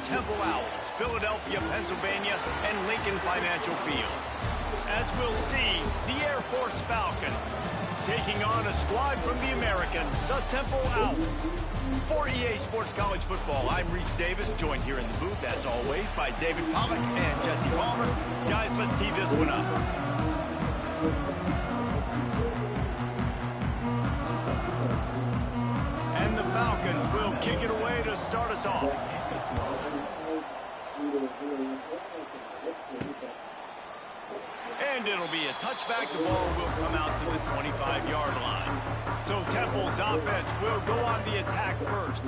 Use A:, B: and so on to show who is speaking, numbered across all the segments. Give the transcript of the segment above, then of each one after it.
A: Temple Owls, Philadelphia, Pennsylvania, and Lincoln Financial Field. As we'll see, the Air Force Falcons taking on a squad from the American, the Temple Owls. For EA Sports College Football, I'm Reese Davis, joined here in the booth, as always, by David Pollack and Jesse Palmer. Guys, let's tee this one up. And the Falcons will kick it away to start us off. And it'll be a touchback. The ball will come out to the 25-yard line. So Temple's offense will go on the attack first.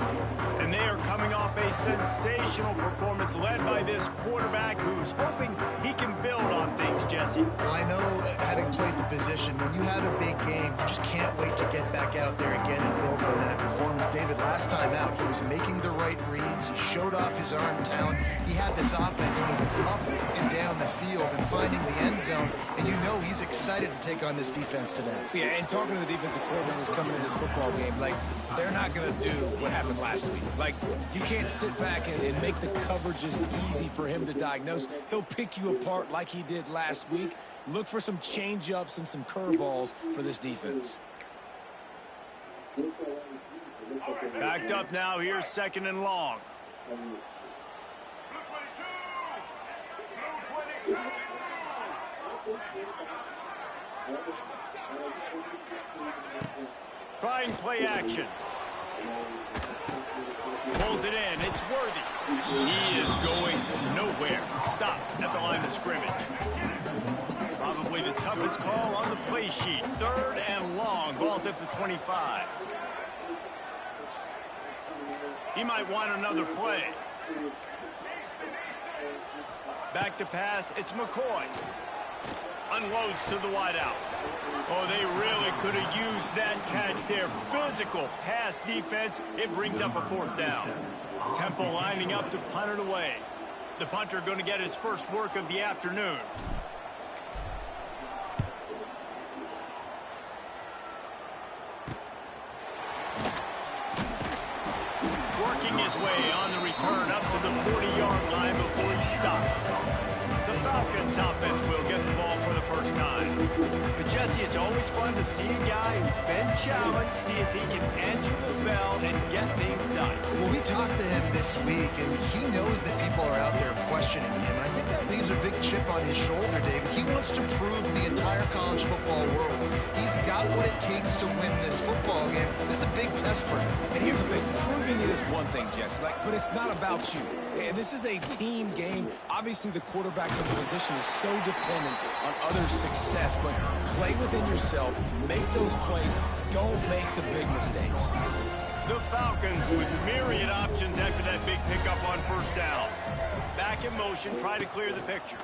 A: And they are coming off a sensational performance led by this quarterback who's hoping he can build on things, Jesse.
B: Well, I know, having played the position, when you had a big game, you just can't wait to get back out there again and build on that performance. David, last time out, he was making the right reads. He showed off his arm talent. He had this offense moving up and down the field and finding the end zone. And you know he's excited to take on this defense today.
C: Yeah, and talking to the defensive coordinator coming into this football game, like, they're not going to do what happened last week. Like, you can't sit back and make the coverages easy for him to diagnose. He'll pick you apart like he did last week. Look for some change-ups and some curveballs for this defense.
A: Backed up now. Here's 2nd and long. Trying play action. Pulls it in. It's Worthy. He is going nowhere. Stops at the line of scrimmage. Probably the toughest call on the play sheet. 3rd and long. Ball's at the 25. He might want another play. Back to pass. It's McCoy. Unloads to the wideout. Oh, they really could have used that catch there. Physical pass defense. It brings up a 4th down. Temple lining up to punt it away. The punter going to get his first work of the afternoon. Working his way on the return up to the 40-yard line before he stops. The Falcons offense will get the ball for the first time. But Jesse, it's always fun to see a guy who's been challenged, see if he can answer the bell and get things done.
B: Well, we talked to him this week, and he knows that people are out there questioning him. I think that leaves a big chip on his shoulder, David. He wants to prove to the entire college football world he's got what it takes to win this football game. This is a big test for him.
C: And here's the thing, proving it is one thing, Jesse, but it's not about you. And this is a team game. Obviously, the quarterback in the position is so dependent on others' success, but play within yourself, make those plays, don't make the big mistakes.
A: The Falcons with myriad options after that big pickup on 1st down. Back in motion, try to clear the picture.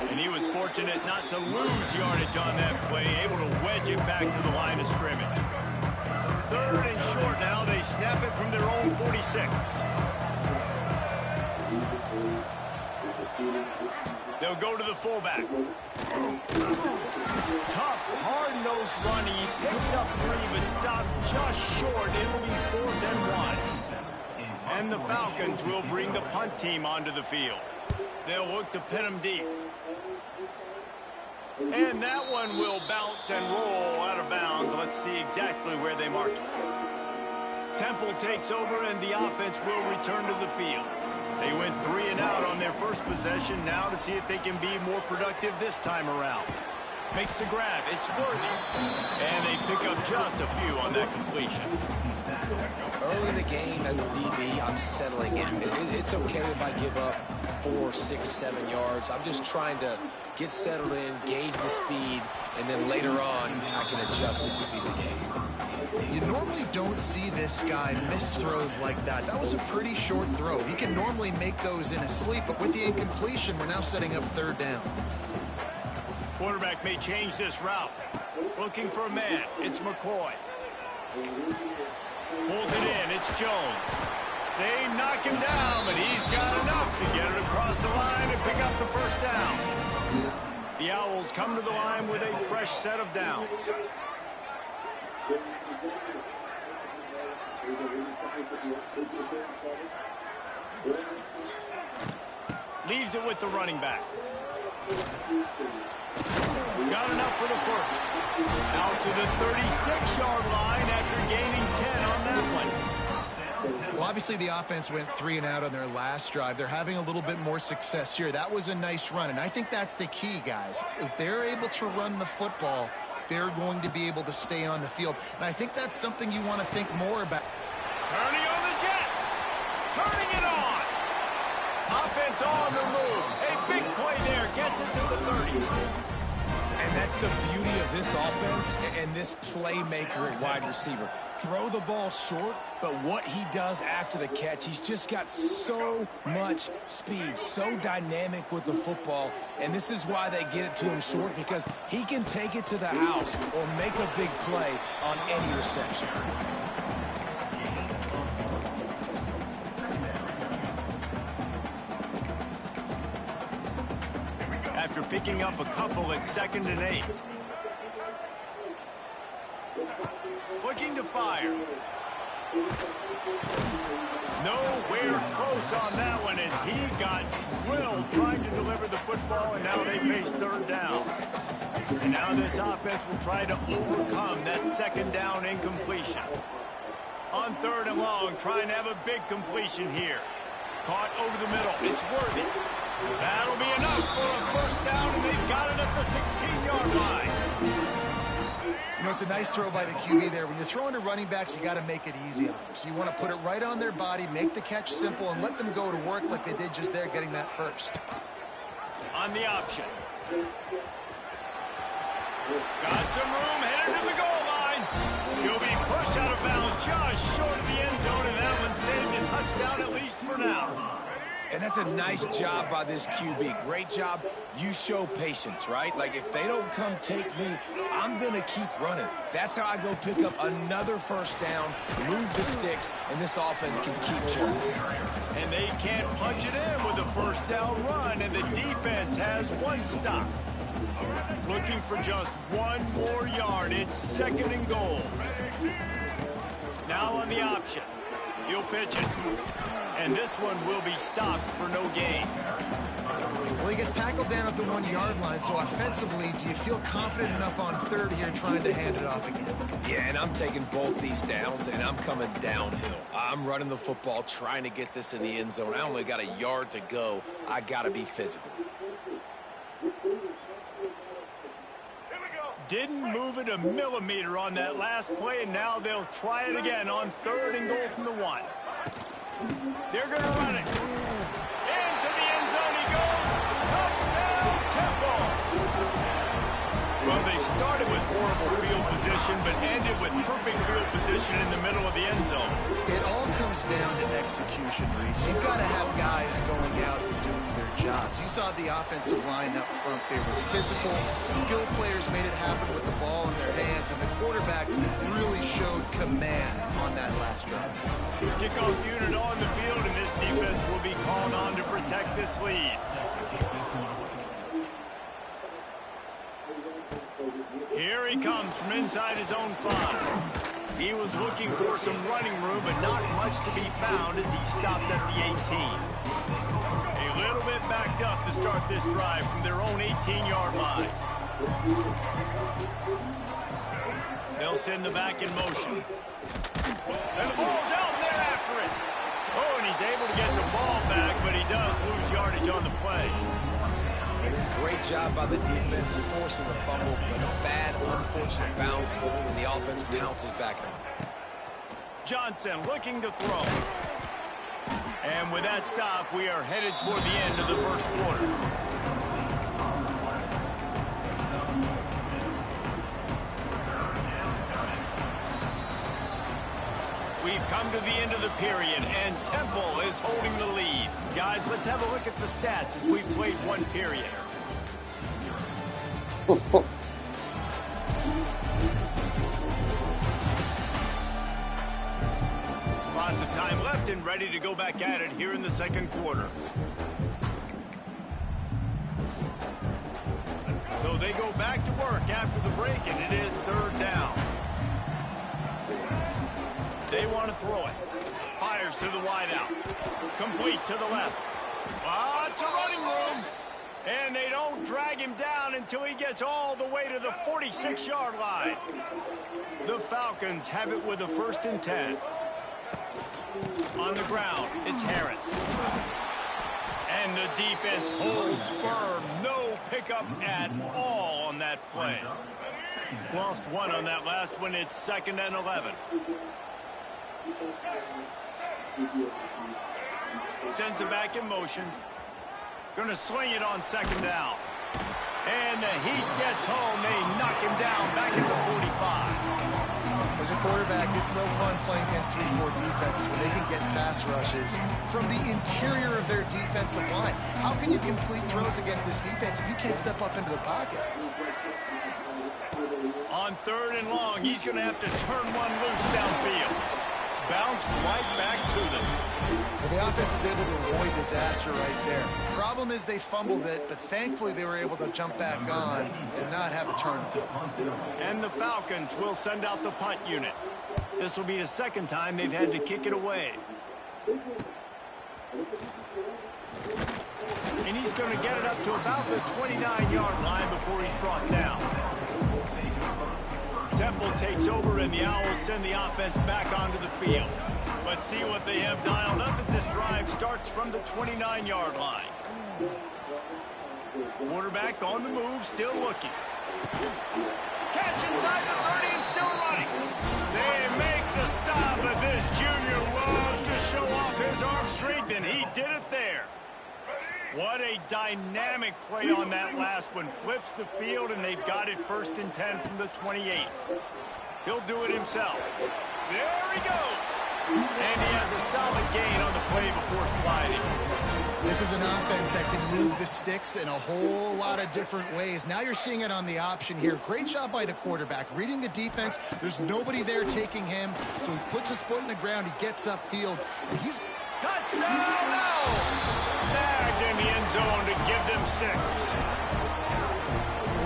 A: And he was fortunate not to lose yardage on that play, able to wedge it back to the line of scrimmage. 3rd and short now. They snap it from their own 46. They'll go to the fullback. Tough, hard-nosed run. He picks up 3, but stopped just short. It'll be 4th and 1. And the Falcons will bring the punt team onto the field. They'll look to pin him deep. And that one will bounce and roll out of bounds. Let's see exactly where they mark it. Temple takes over, and the offense will return to the field. They went 3 and out on their first possession, now to see if they can be more productive this time around. Makes the grab. It's Worthy. And they pick up just a few on that completion.
C: Early in the game, as a DB, I'm settling in. It's okay if I give up 4, 6, 7 yards. I'm just trying to get settled in, gauge the speed, and then later on, I can adjust to the speed of the game.
B: You normally don't see this guy miss throws like that. That was a pretty short throw. He can normally make those in his sleep, but with the incompletion, we're now setting up 3rd down.
A: Quarterback may change this route. Looking for a man. It's McCoy. Pulls it in. It's Jones. They knock him down, but he's got enough to get it across the line and pick up the 1st down. The Owls come to the line with a fresh set of downs. Leaves it with the running back. Got enough for the first. Out to the 36-yard line after gaining 10 on that one.
B: Well, obviously the offense went 3 and out on their last drive. They're having a little bit more success here. That was a nice run, and I think that's the key, guys. If they're able to run the football, they're going to be able to stay on the field. And I think that's something you want to think more about.
A: Turning on the Jets. Turning it on. Offense on the move. A big play there. Gets it to the 30.
C: And that's the beauty of this offense and this playmaker at wide receiver. Throw the ball short, but what he does after the catch, he's just got so much speed, so dynamic with the football, and this is why they get it to him short, because he can take it to the house or make a big play on any reception.
A: After picking up a couple at 2nd and 8. Looking to fire. Nowhere close on that one as he got drilled trying to deliver the football, and now they face 3rd down. And now this offense will try to overcome that 2nd down incompletion. On 3rd and long, trying to have a big completion here. Caught over the middle. It's worthy. That'll be enough for a 1st down, and they've got it at the 16-yard line.
B: You know, it's a nice throw by the QB there. When you're throwing to running backs, you got to make it easy on them. So you want to put it right on their body, make the catch simple, and let them go to work like they did just there, getting that first.
A: On the option. Got some room, headed to the goal line. He'll be pushed out of bounds just short of the end zone, and that one saved a touchdown at least for now.
C: And that's a nice job by this QB. Great job. You show patience, right? Like, if they don't come take me, I'm going to keep running. That's how I go pick up another 1st down, move the sticks, and this offense can keep churning.
A: And they can't punch it in with a 1st down run, and the defense has 1 stop. Looking for just 1 more yard. It's 2nd and goal. Now on the option. He'll pitch it. And this one will be stopped for no gain.
B: Well, he gets tackled down at the 1-yard line, so offensively, do you feel confident enough on 3rd here trying to hand it off again?
C: Yeah, and I'm taking both these downs, and I'm coming downhill. I'm running the football, trying to get this in the end zone. I only got a yard to go. I got to be physical.
A: Didn't move it a millimeter on that last play, and now they'll try it again on 3rd and goal from the 1. They're going to run it. Into the end zone he goes. Touchdown, Temple. Well, they started with horrible field position, but ended with perfect field position in the middle of the end zone.
B: It all comes down to execution, Reese. You've got to have guys going out and doing their jobs. You saw the offensive line up front. They were physical. Skilled players made it happen with the ball in their hands, and the quarterback really showed command on that last drive.
A: Kickoff unit on the field, and this defense will be called on to protect this lead. Here he comes from inside his own 5. He was looking for some running room, but not much to be found as he stopped at the 18. A little bit backed up to start this drive from their own 18-yard line. They'll send the back in motion. And the ball's out, and they're after it. Oh, and he's able to get the ball back, but he does lose yardage on the play.
C: Great job by the defense forcing the fumble, but a bad, unfortunate bounce, and the offense bounces back on it.
A: Johnson looking to throw. And with that stop, we are headed toward the end of the 1st quarter. We've come to the end of the period, and Temple is holding the lead. Guys, let's have a look at the stats as we've played 1 period. Lots of time left and ready to go back at it here in the 2nd quarter. So they go back to work after the break, and it is 3rd down. They want want to throw it. Fires to the wideout. Complete to the left. It's a running room. And they don't drag him down until he gets all the way to the 46-yard line. The Falcons have it with a 1st and 10. On the ground, it's Harris. And the defense holds firm. No pickup at all on that play. Lost one on that last one. It's 2nd and 11. Sends it back in motion. Going to sling it on 2nd down. And the Heat gets home. They knock him down back at the 45.
B: As a quarterback, it's no fun playing against 3-4 defenses when they can get pass rushes from the interior of their defensive line. How can you complete throws against this defense if you can't step up into the pocket?
A: On 3rd and long, he's going to have to turn one loose downfield. Bounced right back to them.
B: Well, the offense is able to avoid disaster right there. Problem is they fumbled it, but thankfully they were able to jump back on and not have a turnover.
A: And the Falcons will send out the punt unit. This will be the 2nd time they've had to kick it away. And he's going to get it up to about the 29-yard line before he's brought down. Temple takes over, and the Owls send the offense back onto the field. Let's see what they have dialed up as this drive starts from the 29-yard line. Quarterback on the move, still looking. Catch inside the 30 and still running. They make the stop, but this junior loves to show off his arm strength, and he did it there. What a dynamic play on that last one. Flips the field, and they've got it 1st and 10 from the 28. He'll do it himself. There he goes. And he has a solid gain on the play before sliding.
B: This is an offense that can move the sticks in a whole lot of different ways. Now you're seeing it on the option here. Great job by the quarterback. Reading the defense. There's nobody there taking him. So he puts his foot in the ground. He gets upfield. And he's...
A: Touchdown! No! Snagged in the end zone to give them 6.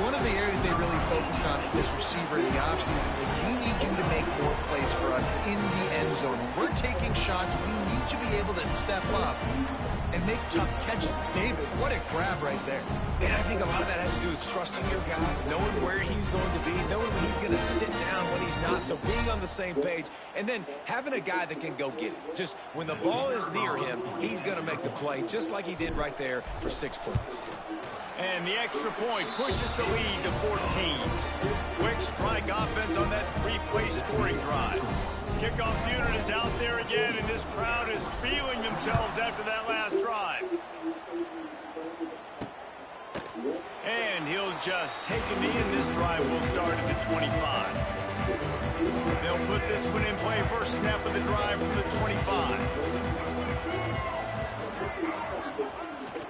B: One of the areas they really focused on with this receiver in the offseason was we need you to make more plays for us in the end zone. When we're taking shots, we need you to be able to step up and make tough catches. David, what a grab right there.
C: And I think a lot of that has to do with trusting your guy, knowing where he's going to be, knowing when he's going to sit down, when he's not. So being on the same page, and then having a guy that can go get it. Just when the ball is near him, he's going to make the play, just like he did right there for 6 points.
A: And the extra point pushes the lead to 14. Quick strike offense on that 3-play scoring drive. Kickoff unit is out there again, and this crowd is feeling themselves after that last drive. And he'll just take a knee, and this drive will start at the 25. They'll put this one in play. First snap of the drive from the 25.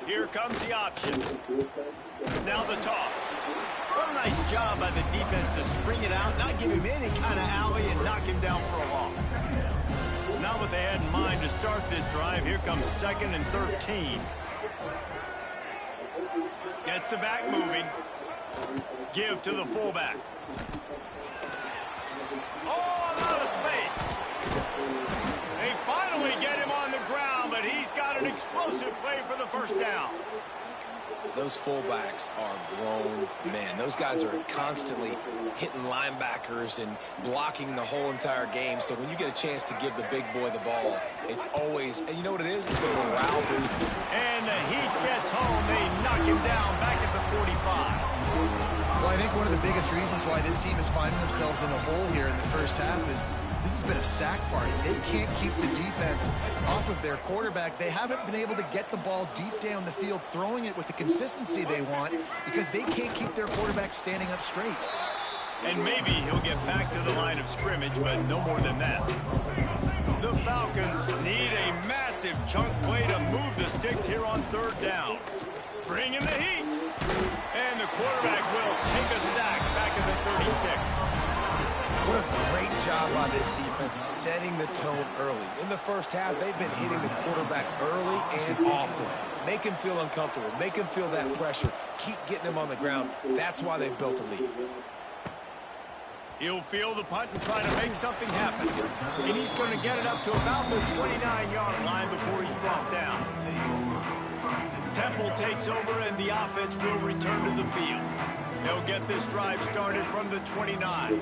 A: Here comes the option. Now the toss. What a nice job by the defense to string it out, not give him any kind of alley, and knock him down for a loss. Not what they had in mind to start this drive. Here comes 2nd and 13. Gets the back moving. Give to the fullback. Oh, I'm out of space. They finally get him on the ground, but he's got an explosive play for the 1st down.
C: Those fullbacks are grown men. Those guys are constantly hitting linebackers and blocking the whole entire game. So when you get a chance to give the big boy the ball, it's always, and you know what it is? It's a morale boost.
A: And the Heat gets home. They knock him down back at the 45.
B: Well, I think one of the biggest reasons why this team is finding themselves in a hole here in the 1st half is this has been a sack party. They can't keep the defense off of their quarterback. They haven't been able to get the ball deep down the field, throwing it with the consistency they want because they can't keep their quarterback standing up straight.
A: And maybe he'll get back to the line of scrimmage, but no more than that. The Falcons need a massive chunk play to move the sticks here on 3rd down. Bring in the heat. And the quarterback will take a sack back at the 36.
C: What a great job by this defense setting the tone early. In the 1st half, they've been hitting the quarterback early and often. Make him feel uncomfortable. Make him feel that pressure. Keep getting him on the ground. That's why they've built a lead.
A: He'll field the punt and try to make something happen. And he's going to get it up to about the 29-yard line before he's brought down. Temple takes over and the offense will return to the field. They'll get this drive started from the 29.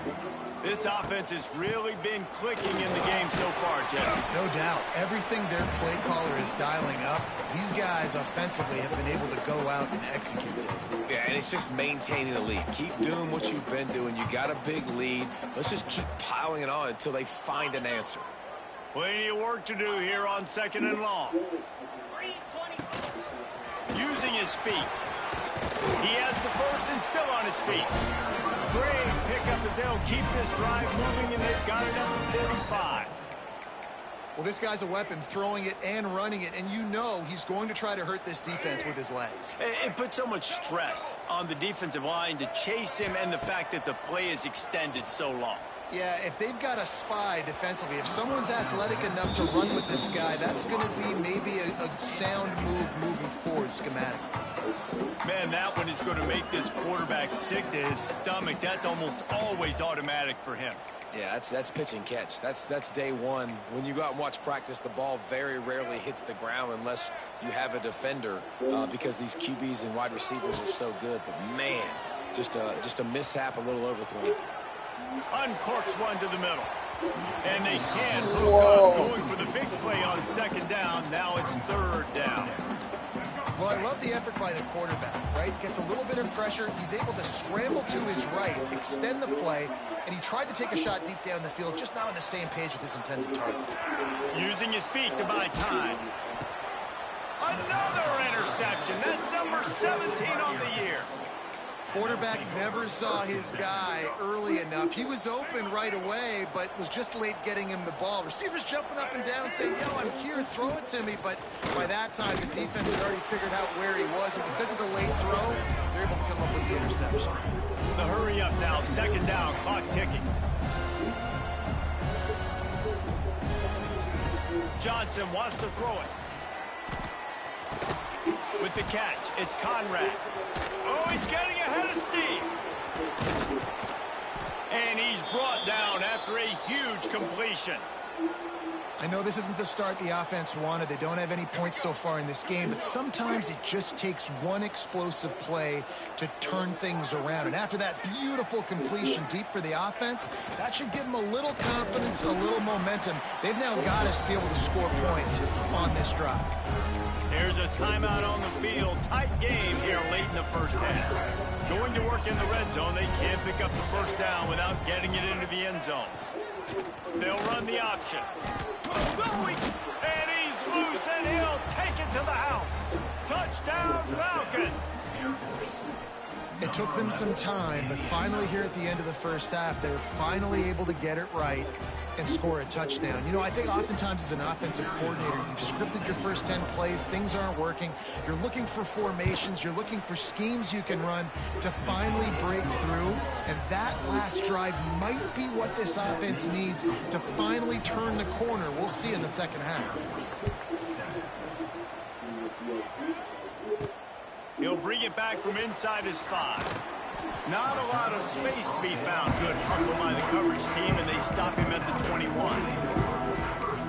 A: This offense has really been clicking in the game so far, Jesse.
B: No doubt. Everything their play caller is dialing up, these guys offensively have been able to go out and execute it.
C: Yeah, and it's just maintaining the lead. Keep doing what you've been doing. You got a big lead. Let's just keep piling it on until they find an answer.
A: Plenty of work to do here on 2nd and long. Using his feet. He has the first and still on his feet. Great pickup as they'll keep this drive moving, and they've got it up to 45.
B: Well, this guy's a weapon, throwing it and running it, and you know he's going to try to hurt this defense with his legs.
A: It puts so much stress on the defensive line to chase him, and the fact that the play is extended so long.
B: Yeah, if they've got a spy defensively, if someone's athletic enough to run with this guy, that's going to be maybe a sound move moving forward schematically.
A: Man, that one is going to make this quarterback sick to his stomach. That's almost always automatic for him.
C: Yeah, that's pitch and catch. That's day one. When you go out and watch practice, the ball very rarely hits the ground unless you have a defender because these QBs and wide receivers are so good. But, man, just a mishap, a little overthrown.
A: Uncorks one to the middle. And they can't hook up. Going for the big play on 2nd down. Now it's 3rd down.
B: Well, I love the effort by the quarterback, right? Gets a little bit of pressure. He's able to scramble to his right, extend the play, and he tried to take a shot deep down the field, just not on the same page with his intended target.
A: Using his feet to buy time. Another interception. That's number 17 on the year.
B: Quarterback never saw his guy early enough. He was open right away, but was just late getting him the ball. Receivers jumping up and down saying, yo, I'm here, throw it to me. But by that time, the defense had already figured out where he was, and because of the late throw, they're able to come up with the interception.
A: The hurry up now, 2nd down, clock ticking. Johnson wants to throw it. With the catch, it's Conrad. Oh, he's getting ahead of steam. And he's brought down after a huge completion.
B: I know this isn't the start the offense wanted. They don't have any points so far in this game, but sometimes it just takes one explosive play to turn things around. And after that beautiful completion deep for the offense, that should give them a little confidence, a little momentum. They've now got us to be able to score points on this drive.
A: There's a timeout on the field. Tight game here late in the first half. Going to work in the red zone. They can't pick up the first down without getting it into the end zone. They'll run the option. And he's loose, and he'll take it to the house. Touchdown, Falcons.
B: It took them some time, but finally here at the end of the first half, they were finally able to get it right and score a touchdown. You know, I think oftentimes as an offensive coordinator, you've scripted your first 10 plays, things aren't working. You're looking for formations, you're looking for schemes you can run to finally break through, and that last drive might be what this offense needs to finally turn the corner. We'll see in the second half.
A: He'll bring it back from inside his 5. Not a lot of space to be found. Good hustle by the coverage team, and they stop him at the 21.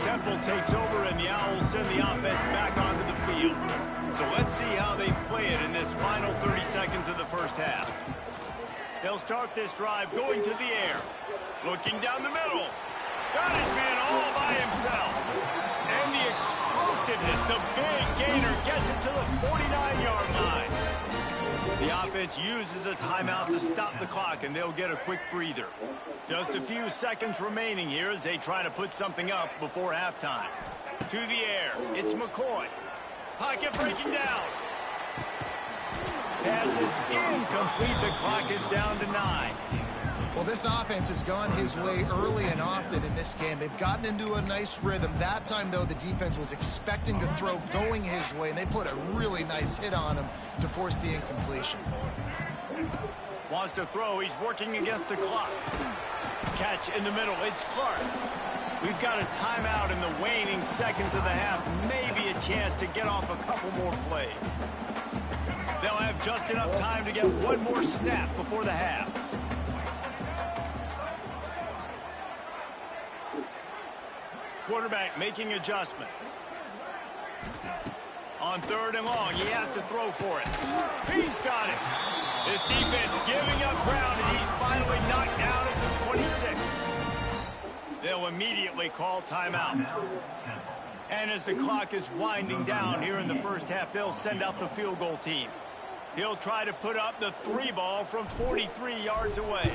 A: Temple takes over, and the Owls send the offense back onto the field. So let's see how they play it in this final 30 seconds of the first half. They'll start this drive going to the air. Looking down the middle. Got his man all by himself. And the explosiveness, the big gainer gets it to the 49-yard line. The offense uses a timeout to stop the clock, and they'll get a quick breather. Just a few seconds remaining here as they try to put something up before halftime. To the air, it's McCoy. Pocket breaking down. Pass is incomplete. The clock is down to 9.
B: Well, this offense has gone his way early and often in this game. They've gotten into a nice rhythm. That time, though, the defense was expecting to throw going his way, and they put a really nice hit on him to force the incompletion.
A: Wants to throw. He's working against the clock. Catch in the middle. It's Clark. We've got a timeout in the waning seconds of the half. Maybe a chance to get off a couple more plays. They'll have just enough time to get one more snap before the half. Quarterback making adjustments. On 3rd and long, he has to throw for it. He's got it. This defense giving up ground as he's finally knocked down at the 26. They'll immediately call timeout. And as the clock is winding down here in the first half, they'll send out the field goal team. He'll try to put up the 3 ball from 43 yards away.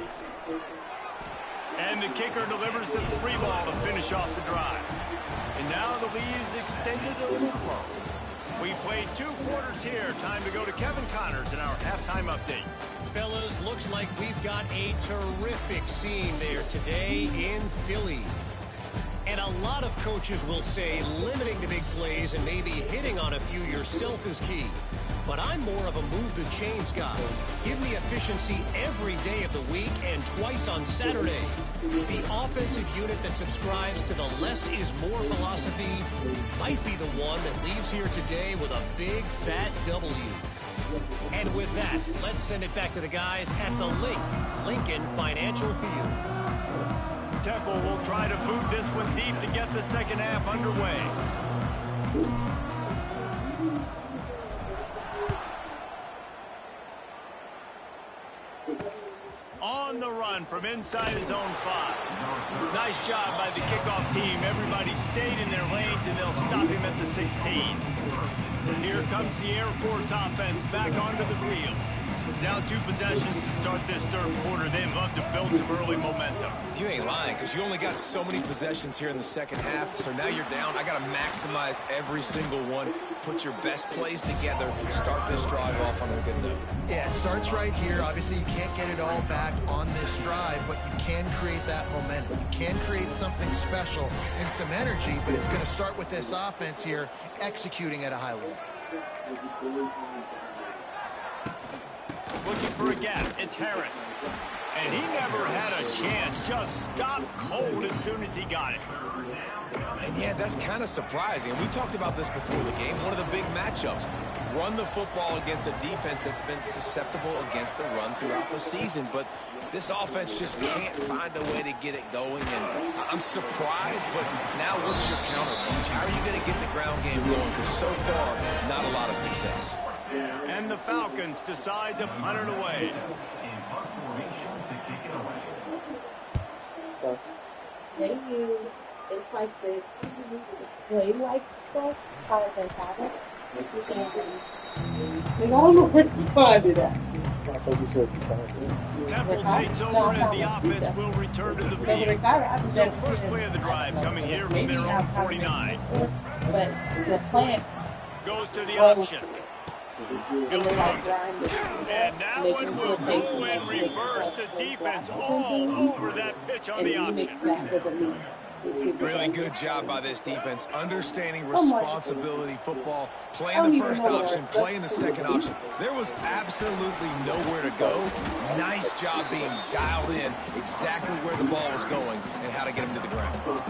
A: And the kicker delivers the 3 ball to finish off the drive. And now the lead is extended a little further. We played 2 quarters here. Time to go to Kevin Connors in our halftime update.
D: Fellas, looks like we've got a terrific scene there today in Philly. And a lot of coaches will say limiting the big plays and maybe hitting on a few yourself is key. But I'm more of a move the chains guy. Give me efficiency every day of the week and twice on Saturday. The offensive unit that subscribes to the less is more philosophy might be the one that leaves here today with a big fat W. And with that, let's send it back to the guys at the Lincoln Financial Field.
A: Temple will try to boot this one deep to get the second half underway. On the run from inside his own 5. Nice job by the kickoff team. Everybody stayed in their lanes, and they'll stop him at the 16. Here comes the Air Force offense back onto the field. Down 2 possessions to start this 3rd quarter. They'd love to build some early momentum.
C: You ain't lying, because you only got so many possessions here in the second half, so now you're down. I got to maximize every single one, put your best plays together, start this drive off on a good note.
B: Yeah, it starts right here. Obviously, you can't get it all back on this drive, but you can create that momentum. You can create something special and some energy, but it's going to start with this offense here executing at a high level.
A: Looking for a gap. It's Harris. And he never had a chance. Just stopped cold as soon as he got it.
C: And yeah, that's kind of surprising. And we talked about this before the game. One of the big matchups. Run the football against a defense that's been susceptible against the run throughout the season. But this offense just can't find a way to get it going. And I'm surprised, but now what's your counterpunch? How are you going to get the ground game going? Because so far, not a lot of success.
A: And the Falcons decide to punt it away.
E: They use it's like the play like stuff, how they have it. And I don't know where to find it at.
A: Temple takes over and the offense will return to the field. So first play of the drive coming here from their own 49.
E: But the plant
A: goes to the option. He'll throw it. And that one will go in reverse. The defense all over that pitch on the option.
C: Really good job by this defense, understanding responsibility football, playing the first option, playing the second option. There was absolutely nowhere to go. Nice job being dialed in exactly where the ball was going and how to get him to the ground.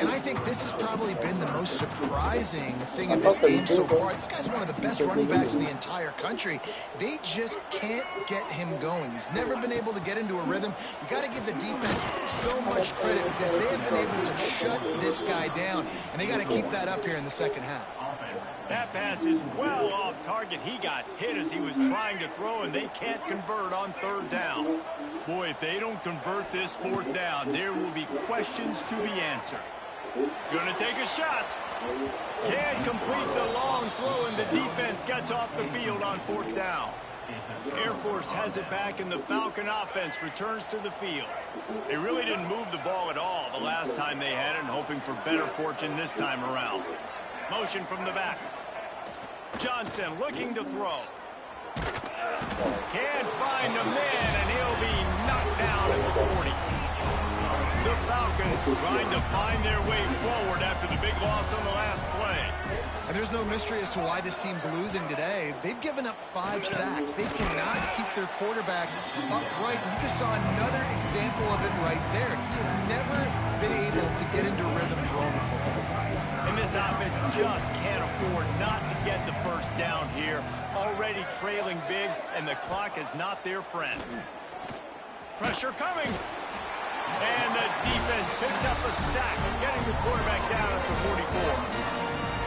B: And I think this has probably been the most surprising thing in this game so far. This guy's one of the best running backs in the entire country. They just can't get him going. He's never been able to get into a rhythm. You got to give the defense so much credit because they have been able to shut this guy down, and they got to keep that up here in the second half.
A: That pass is well off target. He got hit as he was trying to throw, and they can't convert on 3rd down. Boy, if they don't convert this 4th down, there will be questions to be answered. Going to take a shot. Can't complete the long throw, and the defense gets off the field on 4th down. Air Force has it back, and the Falcon offense returns to the field. They really didn't move the ball at all the last time they had it, and hoping for better fortune this time around. Motion from the back. Johnson looking to throw. Can't find a man, and he'll be knocked down at the 40. The Falcons trying to find their way forward after the big loss on the last play.
B: And there's no mystery as to why this team's losing today. They've given up 5 sacks. They cannot keep their quarterback upright. You just saw another example of it right there. He has never been able to get into rhythm throwing the football.
A: And this offense just can't afford not to get the first down here. Already trailing big, and the clock is not their friend. Pressure coming. And the defense picks up a sack, getting the quarterback down at the 44.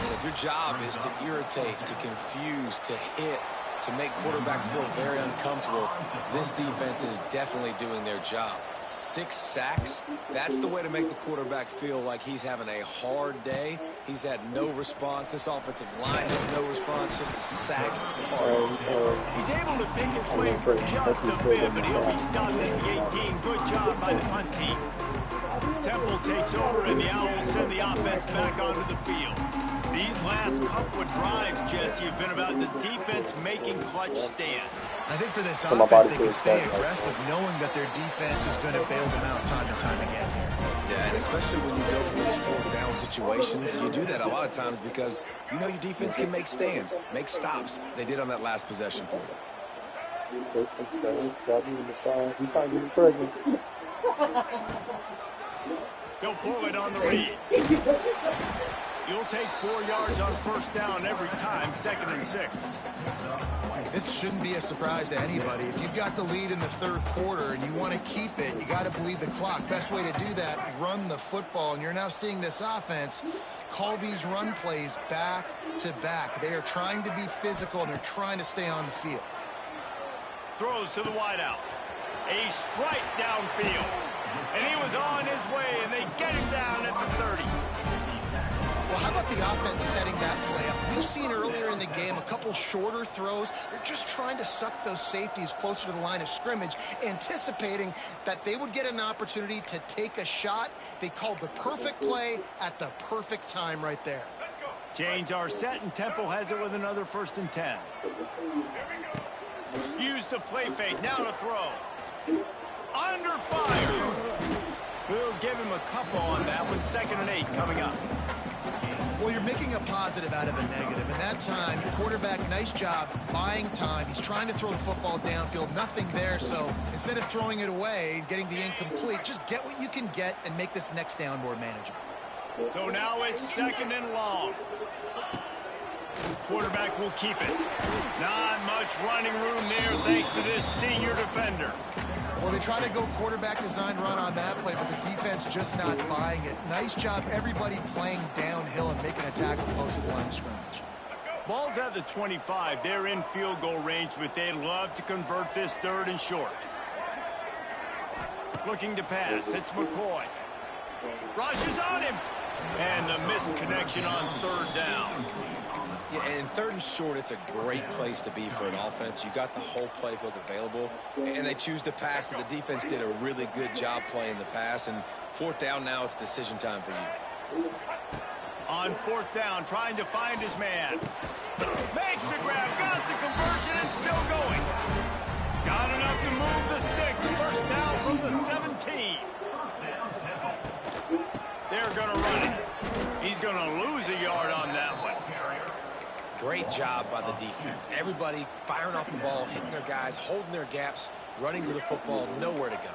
C: And if your job is to irritate, to confuse, to hit, to make quarterbacks feel very uncomfortable, this defense is definitely doing their job. 6 sacks, that's the way to make the quarterback feel like he's having a hard day. He's had no response. This offensive line has no response, just a sack.
A: He's able to pick his way for just a bit, but he'll be stopped at the 18. Good job by the punt team. Temple takes over, and the Owls send the offense back onto the field. These last couple of drives, Jesse, have been about the defense making clutch stands.
B: I think for this offense, they can stay aggressive, knowing that their defense is going to bail them out time and time again here.
C: Yeah, and especially when you go for these 4th down situations, you do that a lot of times because you know your defense can make stands, make stops. They did on that last possession for you.
A: They'll pull it on the read. You'll take 4 yards on 1st down every time, 2nd and 6.
B: This shouldn't be a surprise to anybody. If you've got the lead in the 3rd quarter and you want to keep it, you got to bleed the clock. Best way to do that, run the football. And you're now seeing this offense call these run plays back to back. They are trying to be physical, and they're trying to stay on the field.
A: Throws to the wideout. A strike downfield. And he was on his way, and they get him down at the 30.
B: Well, how about the offense setting that play up? We've seen earlier in the game a couple shorter throws. They're just trying to suck those safeties closer to the line of scrimmage, anticipating that they would get an opportunity to take a shot. They called the perfect play at the perfect time right there.
A: Chains are set, and Temple has it with another 1st and 10. Use the play fake. Now to throw. Under fire. We'll give him a couple on that one. 2nd and 8 coming up.
B: Well, you're making a positive out of a negative. And that time, quarterback, nice job buying time. He's trying to throw the football downfield. Nothing there. So instead of throwing it away and getting the incomplete, just get what you can get and make this next down more manageable.
A: So now it's 2nd and long. Quarterback will keep it. Not much running room there thanks to this senior defender.
B: Well, they try to go quarterback design run on that play, but the defense just not buying it. Nice job, everybody playing downhill and making a tackle close to the line of scrimmage.
A: Ball's at the 25. They're in field goal range, but they'd love to convert this 3rd and short. Looking to pass. It's McCoy. Rushes on him. And the missed connection on 3rd down.
C: Yeah, and 3rd and short, it's a great place to be for an offense. You got the whole playbook available, and they choose to pass. And the defense did a really good job playing the pass. And 4th down now, it's decision time for you.
A: On 4th down, trying to find his man. Makes the grab, got the conversion, and still going. Got enough to move the sticks. 1st down from the 17. They're going to run it. He's going to lose a yard on that one.
C: Great job by the defense. Everybody firing off the ball, hitting their guys, holding their gaps, running to the football, nowhere to go.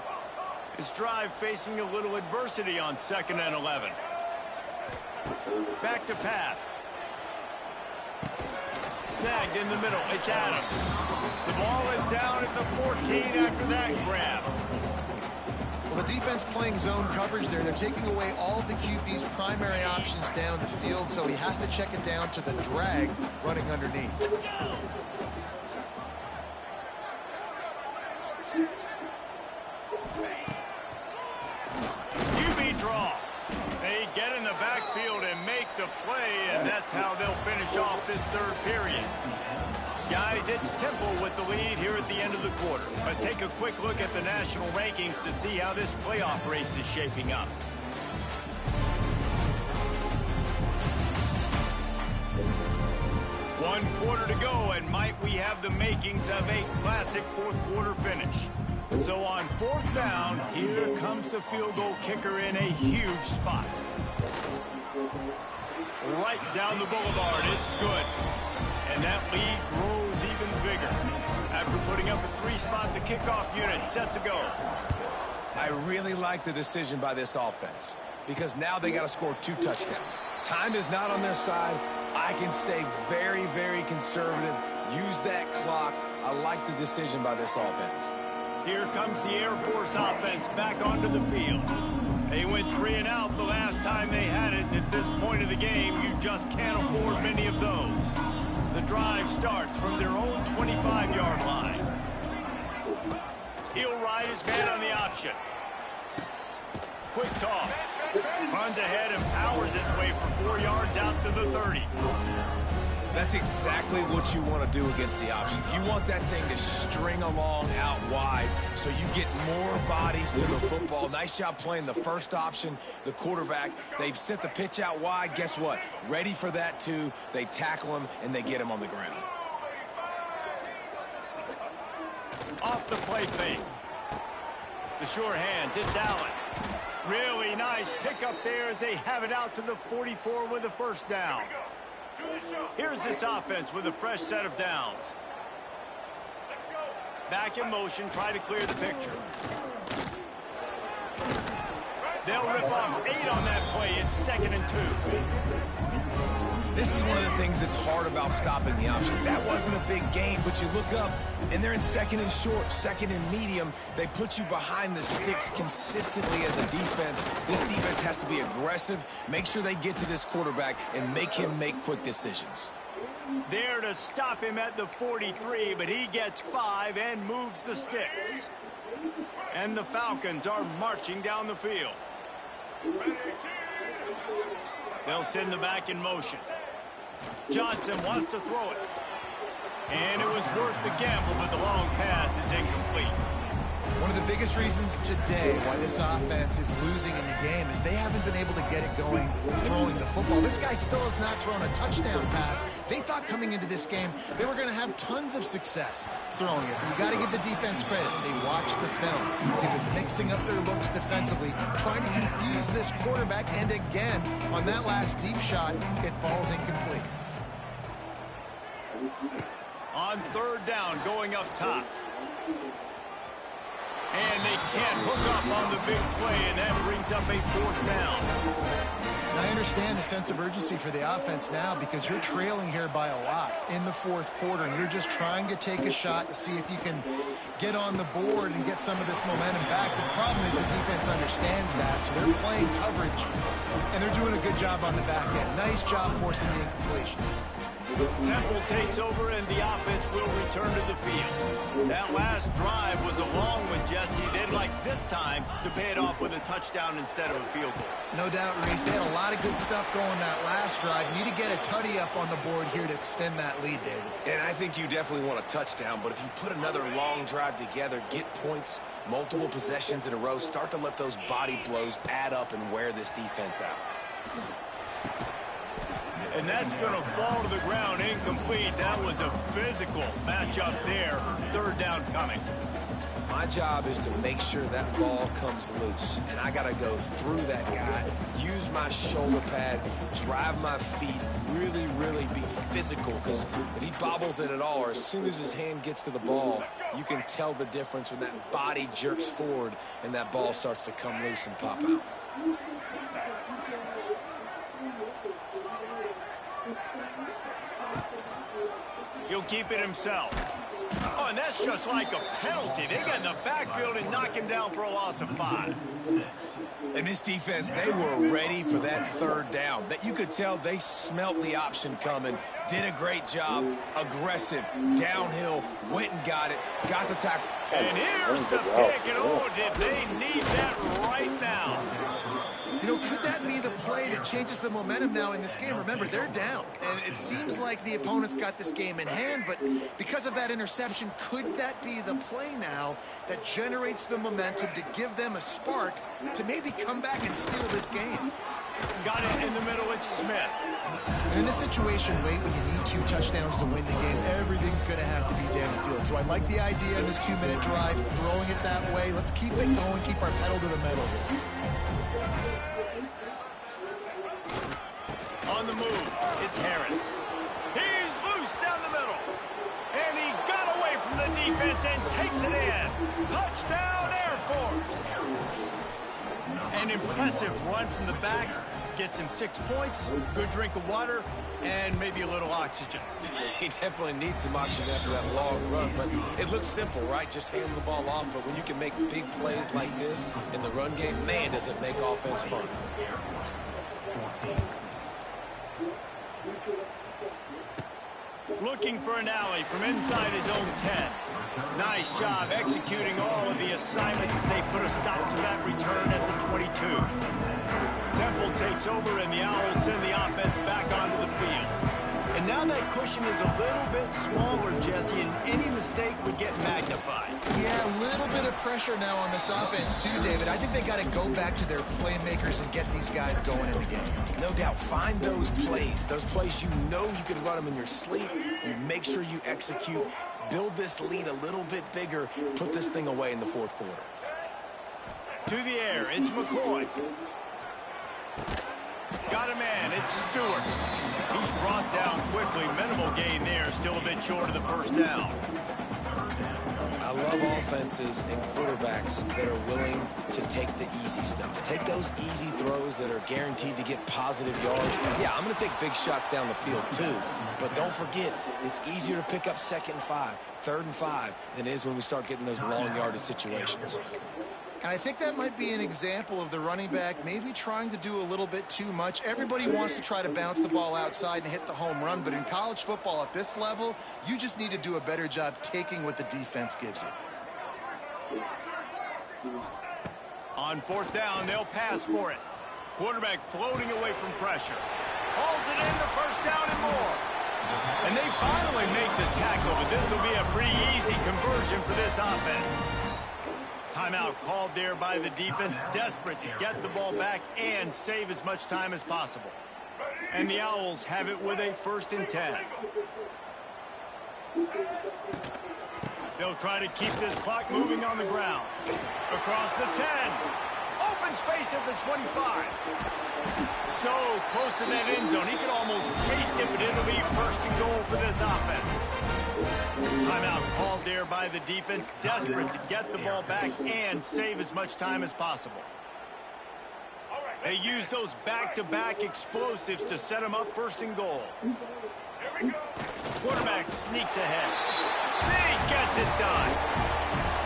A: His drive facing a little adversity on 2nd and 11. Back to pass. Snagged in the middle. It's Adams. The ball is down at the 14 after that grab.
B: Well, the defense playing zone coverage there. They're taking away all of the QB's primary options down the field, so he has to check it down to the drag running underneath.
A: QB draw. They get in the backfield and make the play, and that's how they'll finish off this 3rd period. Guys, it's Temple with the lead here at the end of the quarter. Let's take a quick look at the national rankings to see how this playoff race is shaping up. One quarter to go, and might we have the makings of a classic 4th quarter finish. So on 4th down, here comes the field goal kicker in a huge spot. Right down the boulevard, it's good. And that lead grows even bigger. After putting up a 3-spot, the kickoff unit set to go.
C: I really like the decision by this offense because now they got to score 2 touchdowns. Time is not on their side. I can stay very, very conservative. Use that clock. I like the decision by this offense.
A: Here comes the Air Force offense back onto the field. They went 3 and out the last time they had it, and at this point of the game, you just can't afford many of those. The drive starts from their own 25-yard line. He'll ride his man on the option. Quick toss. Runs ahead and powers his way for 4 yards out to the 30.
C: That's exactly what you want to do against the option. You want that thing to string along out wide so you get more bodies to the football. Nice job playing the first option, the quarterback. They've set the pitch out wide. Guess what? Ready for that too. They tackle him and they get him on the ground.
A: Off the play fake. The sure hands, it's Allen. Really nice pickup there as they have it out to the 44 with a first down. Here's this offense with a fresh set of downs. Back in motion, try to clear the picture. They'll rip off 8 on that play. It's 2nd and 2.
C: This is one of the things that's hard about stopping the option. That wasn't a big gain, but you look up, and they're in 2nd and short, 2nd and medium. They put you behind the sticks consistently as a defense. This defense has to be aggressive, make sure they get to this quarterback, and make him make quick decisions.
A: There to stop him at the 43, but he gets 5 and moves the sticks. And the Falcons are marching down the field. They'll send the back in motion. Johnson wants to throw it. And it was worth the gamble, but the long pass is incomplete.
B: One of the biggest reasons today why this offense is losing in the game is they haven't been able to get it going throwing the football. This guy still has not thrown a touchdown pass. They thought coming into this game they were going to have tons of success throwing it. But you got to give the defense credit. They watched the film. They've been mixing up their looks defensively, trying to confuse this quarterback. And again, on that last deep shot, it falls incomplete.
A: On 3rd down, going up top. And they can't hook up on the big play, and that brings up a 4th down.
B: And I understand the sense of urgency for the offense now because you're trailing here by a lot in the 4th quarter, and you're just trying to take a shot to see if you can get on the board and get some of this momentum back. The problem is the defense understands that, so they're playing coverage, and they're doing a good job on the back end. Nice job forcing the incompletion.
A: Temple takes over, and the offense will return to the field. That last drive was a long one, Jesse. They'd like this time to pay it off with a touchdown instead of a field goal.
B: No doubt, Reese. They had a lot of good stuff going that last drive. You need to get a tutty up on the board here to extend that lead, David.
C: And I think you definitely want a touchdown, but if you put another long drive together, get points, multiple possessions in a row, start to let those body blows add up and wear this defense out.
A: And that's going to fall to the ground incomplete. That was a physical matchup there. 3rd down coming.
C: My job is to make sure that ball comes loose. And I got to go through that guy, use my shoulder pad, drive my feet, really, really be physical. Because if he bobbles it at all, or as soon as his hand gets to the ball, you can tell the difference when that body jerks forward and that ball starts to come loose and pop out.
A: He'll keep it himself. Oh, and that's just like a penalty. They get in the backfield and knock him down for a loss of 5.
C: And this defense, they were ready for that 3rd down. That you could tell they smelt the option coming, did a great job, aggressive, downhill, went and got it, got the tackle.
A: And here's the pick, and oh, did they need that right now.
B: You know, could that be the play that changes the momentum now in this game? Remember, they're down, and it seems like the opponent's got this game in hand, but because of that interception, could that be the play now that generates the momentum to give them a spark to maybe come back and steal this game?
A: Got it in the middle, it's Smith.
B: And in this situation, when you need 2 touchdowns to win the game, everything's going to have to be down the field. So I like the idea of this 2-minute drive, throwing it that way. Let's keep it going, keep our pedal to the metal here.
A: On the move, it's Harris. He's loose down the middle. And he got away from the defense and takes it in. Touchdown, Air Force. An impressive run from the back. Gets him 6 points, good drink of water, and maybe a little oxygen.
C: He definitely needs some oxygen after that long run, but it looks simple, right? Just hand the ball off, but when you can make big plays like this in the run game, man, does it make offense fun.
A: Looking for an alley from inside his own 10. Nice job executing all of the assignments as they put a stop to that return at the 22. Temple takes over, and the Owls send the offense back onto the field. And now that cushion is a little bit smaller, Jesse, and any mistake would get magnified.
B: Yeah, a little bit of pressure now on this offense too, David. I think they got to go back to their playmakers and get these guys going in the game.
C: No doubt, find those plays you know you can run them in your sleep. You make sure you execute, build this lead a little bit bigger, put this thing away in the fourth quarter.
A: To the air, it's McCoy. Got a man, it's Stewart. He's brought down quickly. Minimal gain there, still a bit short of the first down.
C: I love offenses and quarterbacks that are willing to take the easy stuff. Take those easy throws that are guaranteed to get positive yards. Yeah, I'm going to take big shots down the field too. But don't forget, it's easier to pick up 2nd and 5, 3rd and 5 than it is when we start getting those long yardage situations.
B: And I think that might be an example of the running back maybe trying to do a little bit too much. Everybody wants to try to bounce the ball outside and hit the home run, but in college football at this level, you just need to do a better job taking what the defense gives you.
A: On 4th down, they'll pass for it. Quarterback floating away from pressure. Hauls it in, the first down and more. And they finally make the tackle, but this will be a pretty easy conversion for this offense. Timeout called there by the defense, desperate to get the ball back and save as much time as possible. And the Owls have it with a 1st and 10. They'll try to keep this clock moving on the ground. Across the 10. Open space at the 25. So close to that end zone. He can almost taste it, but it'll be 1st and goal for this offense. Timeout called there by the defense, desperate to get the ball back and save as much time as possible. They use those back-to-back explosives to set them up 1st and goal. Quarterback sneaks ahead. Sneak gets it done.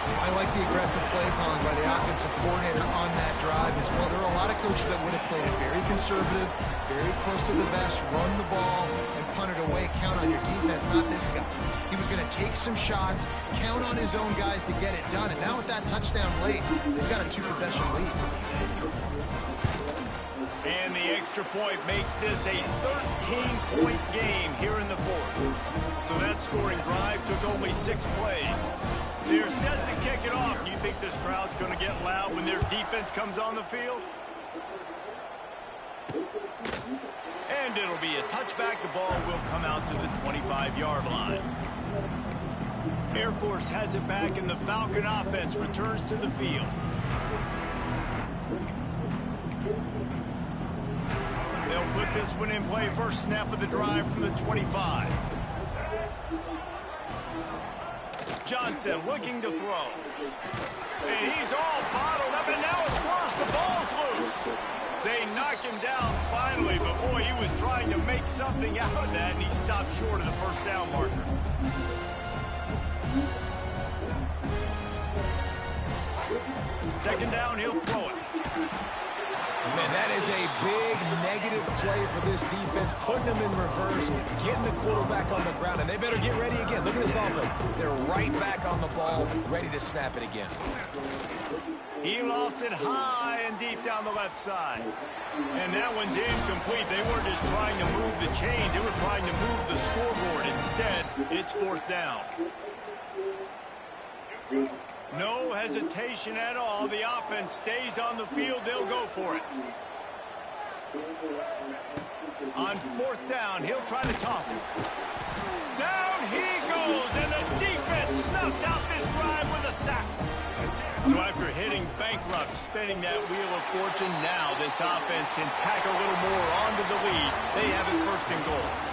B: I like the aggressive play calling by the offensive coordinator on that drive as well. There are a lot of coaches that would have played it very conservative, very close to the vest, run the ball, and punt it away. Count on your defense, not this guy. He was going to take some shots, count on his own guys to get it done. And now with that touchdown late, they've got a 2-possession lead.
A: And the extra point makes this a 13-point game here in the 4th. So that scoring drive took only 6 plays. They're set to kick it off. You think this crowd's going to get loud when their defense comes on the field? And it'll be a touchback. The ball will come out to the 25-yard line. Air Force has it back, and the Falcon offense returns to the field. They'll put this one in play. First snap of the drive from the 25. Johnson looking to throw. And he's all bottled up, and now it's worse. The ball's loose. They knock him down finally, but boy, he was trying to make something out of that, and he stopped short of the 1st down marker. Second down, he'll throw it.
C: Man, that is a big negative play for this defense, putting them in reverse, getting the quarterback on the ground, and they better get ready again. Look at this offense. They're right back on the ball, ready to snap it again.
A: He lofts it high and deep down the left side. And that one's incomplete. They weren't just trying to move the chains. They were trying to move the scoreboard. Instead, it's 4th down. No hesitation at all. The offense stays on the field. They'll go for it. On 4th down, he'll try to toss it. Down he goes, and the defense snuffs out this drive with a sack. So after hitting bankrupt without spinning that wheel of fortune. Now this offense can tack a little more onto the lead. They have it first and goal.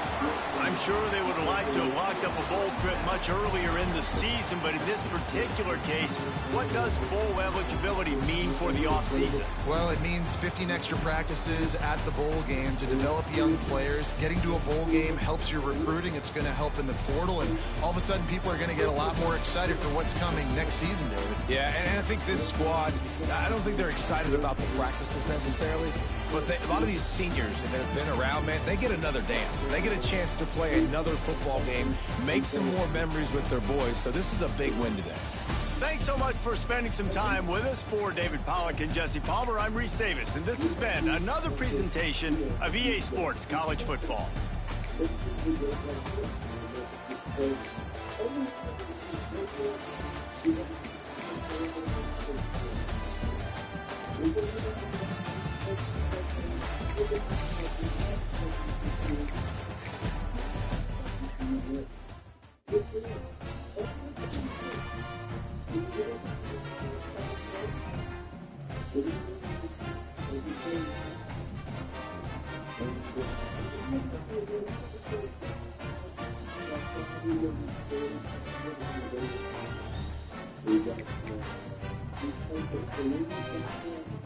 A: I'm sure they would have liked to have locked up a bowl trip much earlier in the season, but in this particular case, what does bowl eligibility mean for the offseason?
B: Well, it means 15 extra practices at the bowl game to develop young players. Getting to a bowl game helps your recruiting. It's going to help in the portal, and all of a sudden people are going to get a lot more excited for what's coming next season, David.
C: Yeah, and I think this squad, I don't think they're excited about the practices necessarily, but a lot of these seniors that have been around, man, they get another dance. They get a chance to play another football game, make some more memories with their boys, so this is a big win today.
A: Thanks so much for spending some time with us. For David Pollack and Jesse Palmer, I'm Reese Davis, and this has been another presentation of EA Sports College Football.
E: Thank you.